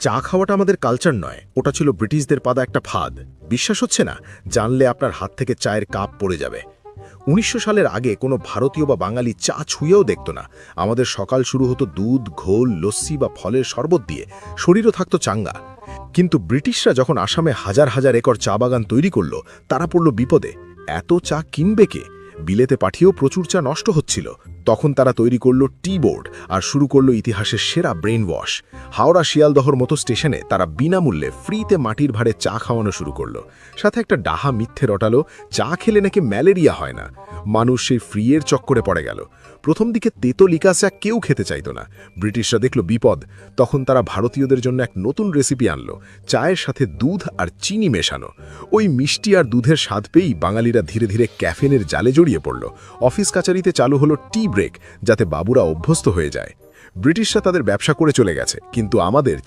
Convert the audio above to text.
চা খাওয়াটা আমাদের কালচার নয়, ওটা ছিল ব্রিটিশদের পাদা একটা ফাঁদ। বিশ্বাস হচ্ছে না? জানলে আপনার হাত থেকে চায়ের কাপ পড়ে যাবে। ১৯০০ সালের আগে কোনো ভারতীয় বা বাঙালি চা ছুঁয়েও দেখত না। আমাদের সকাল শুরু হতো দুধ, ঘোল, লস্যি বা ফলের শরবত দিয়ে, শরীরও থাকতো চাঙ্গা। কিন্তু ব্রিটিশরা যখন আসামে হাজার হাজার একর চা বাগান তৈরি করল, তারা পড়ল বিপদে। এত চা কিনবে কে? বিলেতে পাঠিয়েও প্রচুর চা নষ্ট হচ্ছিল। তখন তারা তৈরি করল টি বোর্ড আর শুরু করল ইতিহাসের সেরা ব্রেন ওয়াশ। হাওড়া শিয়ালদহর মতো স্টেশনে তারা বিনামূল্যে ফ্রিতে মাটির ভাড়ে চা খাওয়ানো শুরু করলো। সাথে একটা ডাহা মিথ্যে রটালো, চা খেলে নাকি ম্যালেরিয়া হয় না। মানুষ সেই ফ্রিয়ের চক্করে পড়ে গেল। প্রথম দিকে তেতো লিকা চা কেউ খেতে চাইত না। ব্রিটিশরা দেখল বিপদ, তখন তারা ভারতীয়দের জন্য এক নতুন রেসিপি আনলো, চায়ের সাথে দুধ আর চিনি মেশানো। ওই মিষ্টি আর দুধের স্বাদ পেয়েই বাঙালিরা ধীরে ধীরে ক্যাফেনের জালে জড়িয়ে পড়ল। অফিস কাচারিতে চালু হলো টি ব্রেক, যাতে বাবুরা অভ্যস্ত হয়ে যায়। ব্রিটিশরা তাদের ব্যবসা করে চলে গেছে, কিন্তু আমাদের